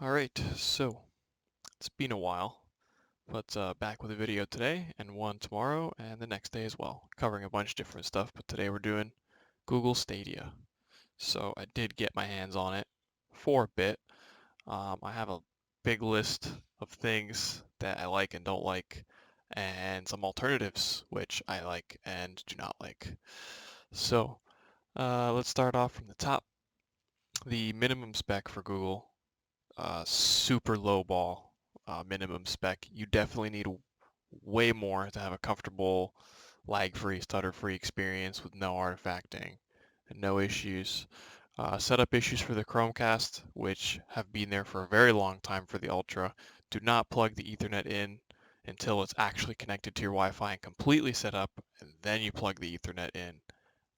Alright, so it's been a while, but back with a video today and one tomorrow and the next day as well, covering a bunch of different stuff, but today we're doing Google Stadia. So I did get my hands on it for a bit. I have a big list of things that I like and don't like, and some alternatives which I like and do not like. So let's start off from the top. The minimum spec for Google, super low ball minimum spec. You definitely need way more to have a comfortable lag-free, stutter-free experience with no artifacting and no issues. Setup issues for the Chromecast, which have been there for a very long time for the Ultra. Do not plug the Ethernet in until it's actually connected to your Wi-Fi and completely set up, and then you plug the Ethernet in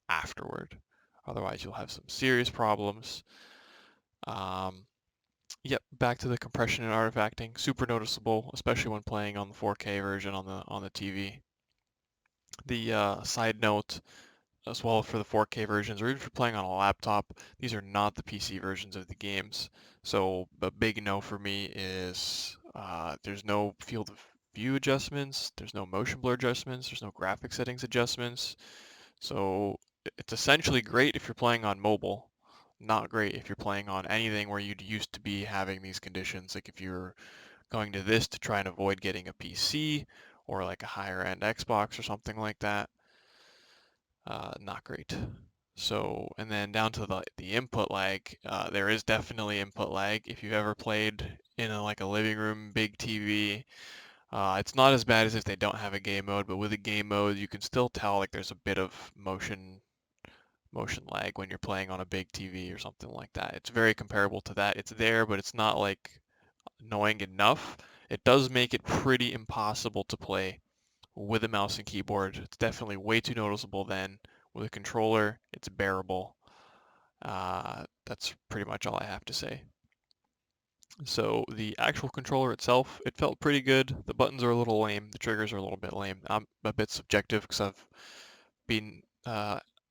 afterward. Otherwise, you'll have some serious problems. Um, Yep, back to the compression and artifacting. Super noticeable, especially when playing on the 4K version on the TV. The side note as well for the 4K versions, or even if you're playing on a laptop, these are not the PC versions of the games. So a big no for me is there's no field of view adjustments, there's no motion blur adjustments, there's no graphic settings adjustments. So it's essentially great if you're playing on mobile, not great if you're playing on anything where you'd used to be having these conditions. Like if you're going to this to try and avoid getting a PC or like a higher end Xbox or something like that, not great. So, and then down to the input lag, there is definitely input lag. If you've ever played in like a living room, big TV, it's not as bad as if they don't have a game mode, but with a game mode, you can still tell like there's a bit of motion lag when you're playing on a big TV or something like that. It's very comparable to that. It's there, but it's not like annoying enough. It does make it pretty impossible to play with a mouse and keyboard. It's definitely way too noticeable then. With a controller, it's bearable. That's pretty much all I have to say. So the actual controller itself, it felt pretty good. The buttons are a little lame. The triggers are a little bit lame. I'm a bit subjective because I've been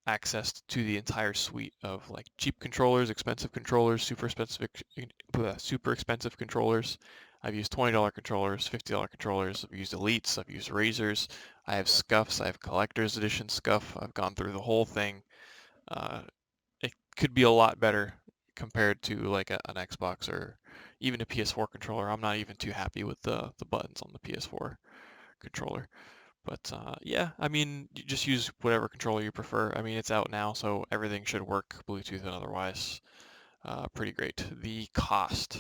accessed to the entire suite of like cheap controllers, expensive controllers, super expensive controllers. I've used $20 controllers, $50 controllers. I've used Elites. I've used Razors. I have Scuffs. I have Collector's Edition Scuff. I've gone through the whole thing. Uh, it could be a lot better compared to like an Xbox or even a PS4 controller. I'm not even too happy with the buttons on the PS4 controller. But yeah, I mean, you just use whatever controller you prefer. I mean, it's out now, so everything should work, Bluetooth and otherwise. Pretty great. The cost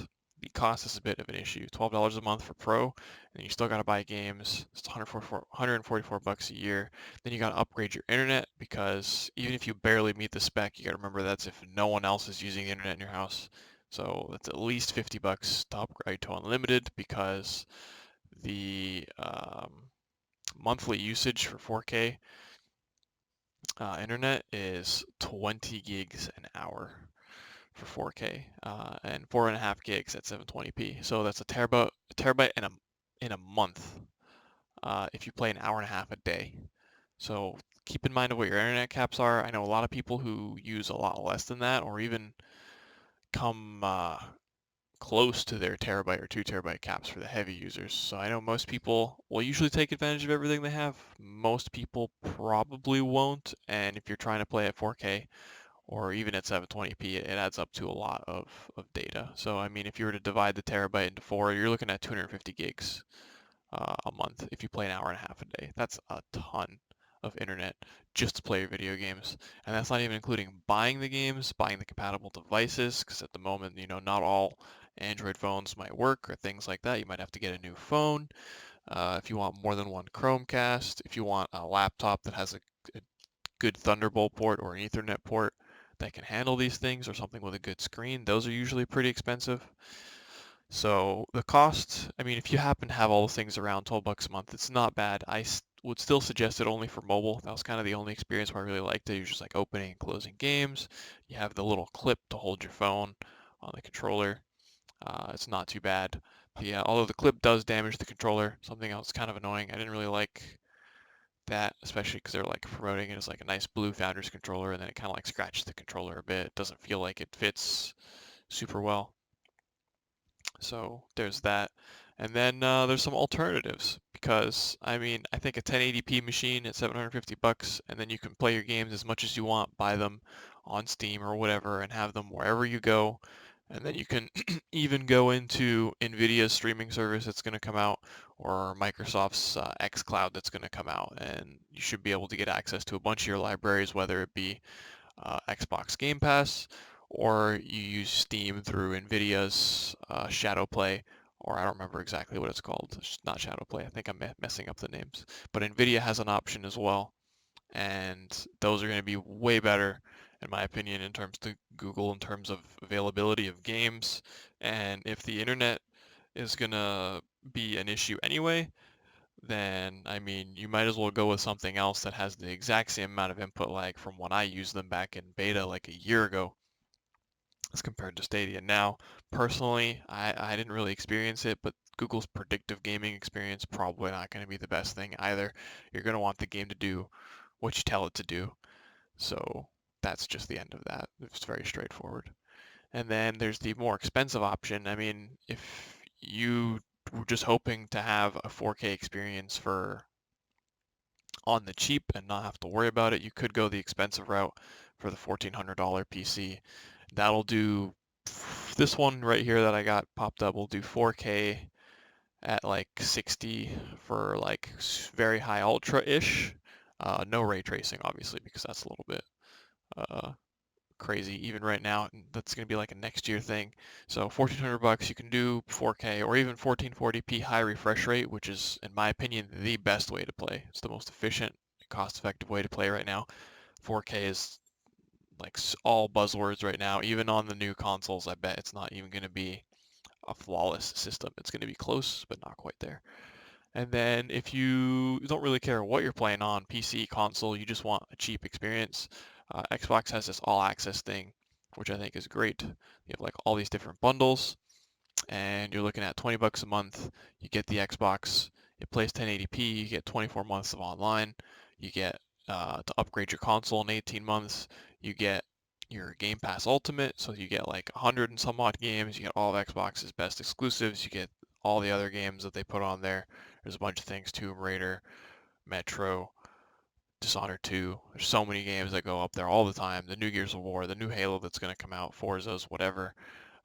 is a bit of an issue. $12 a month for Pro, and you still got to buy games. It's 144 bucks a year. Then you got to upgrade your internet because even if you barely meet the spec, you got to remember that's if no one else is using the internet in your house. So that's at least 50 bucks to upgrade to unlimited because the monthly usage for 4K internet is 20 gigs an hour for 4K and 4.5 gigs at 720p. So that's a terabyte in a month if you play an hour and a half a day. So keep in mind what your internet caps are. I know a lot of people who use a lot less than that, or even come close to their terabyte or 2 terabyte caps for the heavy users. So I know most people will usually take advantage of everything they have. Most people probably won't. And if you're trying to play at 4K or even at 720p, it adds up to a lot of data. So I mean, if you were to divide the terabyte into four, you're looking at 250 gigs a month if you play an hour and a half a day. That's a ton of internet just to play your video games. And that's not even including buying the games, buying the compatible devices, because at the moment, not all Android phones might work or things like that. You might have to get a new phone. If you want more than one Chromecast, if you want a laptop that has a good Thunderbolt port or an Ethernet port that can handle these things or something with a good screen, those are usually pretty expensive. So the cost, I mean, if you happen to have all the things around 12 bucks a month, it's not bad. Would still suggest it only for mobile. That was kind of the only experience where I really liked it. You're just like opening and closing games. You have the little clip to hold your phone on the controller. It's not too bad. Although the clip does damage the controller, something else kind of annoying. I didn't really like that, especially because they're like promoting it as like a nice blue Founders controller, and then it kind of like scratches the controller a bit. It doesn't feel like it fits super well. So there's that. And then there's some alternatives because I mean I think a 1080p machine at 750 bucks, and then you can play your games as much as you want, buy them on Steam or whatever, and have them wherever you go. And then you can even go into NVidia's streaming service that's going to come out, or Microsoft's xCloud that's going to come out, and you should be able to get access to a bunch of your libraries, whether it be Xbox Game Pass, or you use Steam through NVIDIA's Shadow Play, or I don't remember exactly what it's called. It's not Shadow Play. I think I'm messing up the names. But NVIDIA has an option as well, and those are going to be way better, in my opinion, in terms of Google, in terms of availability of games. And if the internet is going to be an issue anyway, then I mean, you might as well go with something else that has the exact same amount of input lag from when I used them back in beta like a year ago as compared to Stadia. Now, personally, I didn't really experience it, but Google's predictive gaming experience probably not going to be the best thing either. You're going to want the game to do what you tell it to do. So that's just the end of that. It's very straightforward. And then there's the more expensive option. I mean, if you were just hoping to have a 4K experience for on the cheap and not have to worry about it, you could go the expensive route for the $1,400 PC. That'll do, this one right here that I got popped up will do 4K at like 60 for like very high ultra-ish. No ray tracing, obviously, because that's a little bit uh, crazy even right now. That's going to be like a next year thing. So 1,400 bucks, you can do 4K or even 1440p high refresh rate, which is, in my opinion, the best way to play. It's the most efficient, cost-effective way to play right now. 4K is like all buzzwords right now. Even on the new consoles, I bet it's not even going to be a flawless system. It's going to be close, but not quite there. And then if you don't really care what you're playing on, PC, console, you just want a cheap experience, Xbox has this all access thing, which I think is great. You have like all these different bundles, and you're looking at 20 bucks a month. You get the Xbox, it plays 1080p, you get 24 months of online, you get to upgrade your console in 18 months, you get your Game Pass Ultimate, so you get like 100 and some odd games, you get all of Xbox's best exclusives, you get all the other games that they put on there. There's a bunch of things, Tomb Raider, Metro, Dishonored 2. There's so many games that go up there all the time. The new Gears of War, the new Halo that's going to come out, Forza's, whatever.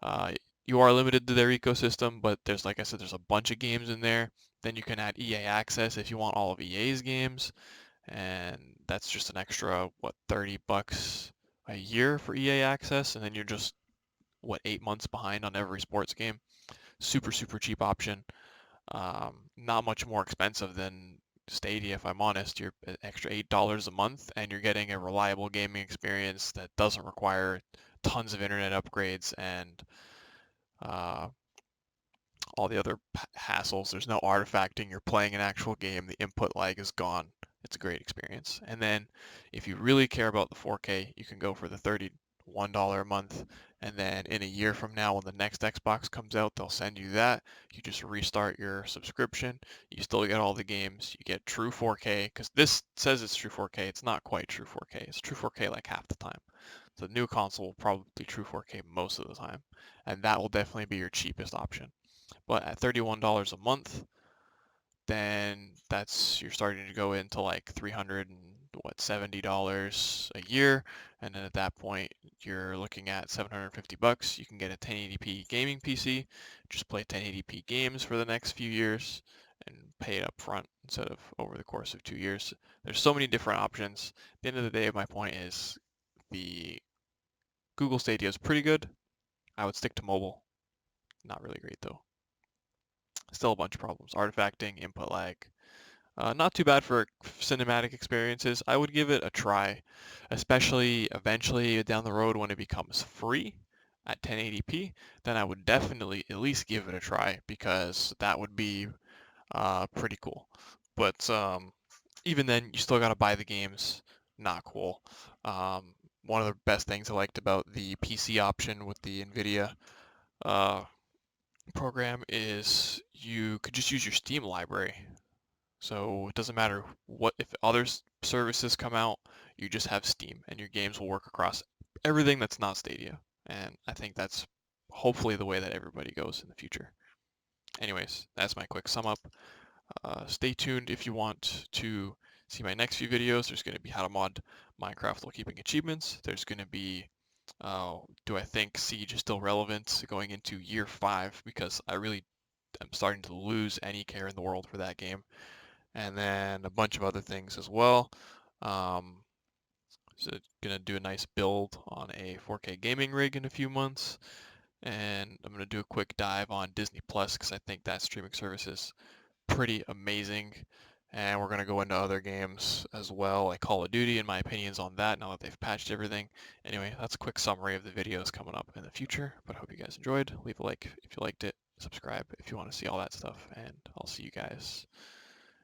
Uh, you are limited to their ecosystem, but there's, like I said, there's a bunch of games in there. Then you can add EA Access if you want all of EA's games, and that's just an extra, what, 30 bucks a year for EA Access, and then you're just, what, 8 months behind on every sports game. Super, super cheap option. Not much more expensive than Stadia, if I'm honest. You're an extra $8 a month, and you're getting a reliable gaming experience that doesn't require tons of internet upgrades and uh, all the other hassles. There's no artifacting. You're playing an actual game. The input lag is gone. It's a great experience. And then if you really care about the 4K, you can go for the $31 a month. And then in a year from now, when the next Xbox comes out, they'll send you that. You just restart your subscription. You still get all the games. You get true 4K, because this says it's true 4K. It's not quite true 4K. It's true 4K like half the time. The new console will probably be true 4K most of the time. And that will definitely be your cheapest option. But at $31 a month, then that's you're starting to go into like 300 and what, $70 a year, and then at that point you're looking at 750 bucks. You can get a 1080p gaming PC, just play 1080p games for the next few years and pay it up front instead of over the course of 2 years. There's so many different options. At the end of the day, my point is the Google Stadia is pretty good. I would stick to mobile. Not really great though. Still a bunch of problems. Artifacting, input lag. Not too bad for cinematic experiences. I would give it a try, especially eventually down the road when it becomes free at 1080p. Then I would definitely at least give it a try because that would be pretty cool. But even then, you still gotta buy the games. Not cool. One of the best things I liked about the PC option with the NVIDIA uh, program is you could just use your Steam library. So it doesn't matter what if other services come out, you just have Steam and your games will work across everything that's not Stadia. And I think that's hopefully the way that everybody goes in the future. Anyways, that's my quick sum up. Stay tuned if you want to see my next few videos. There's going to be how to mod Minecraft while keeping achievements. There's going to be do I think Siege is still relevant going into year 5, because I really am starting to lose any care in the world for that game. And then a bunch of other things as well. So gonna do a nice build on a 4K gaming rig in a few months, and I'm gonna do a quick dive on Disney Plus because I think that streaming service is pretty amazing. And we're gonna go into other games as well, like Call of Duty, and my opinions on that now that they've patched everything. Anyway, that's a quick summary of the videos coming up in the future, but I hope you guys enjoyed. Leave a like if you liked it, subscribe if you want to see all that stuff, and I'll see you guys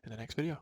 in the next video.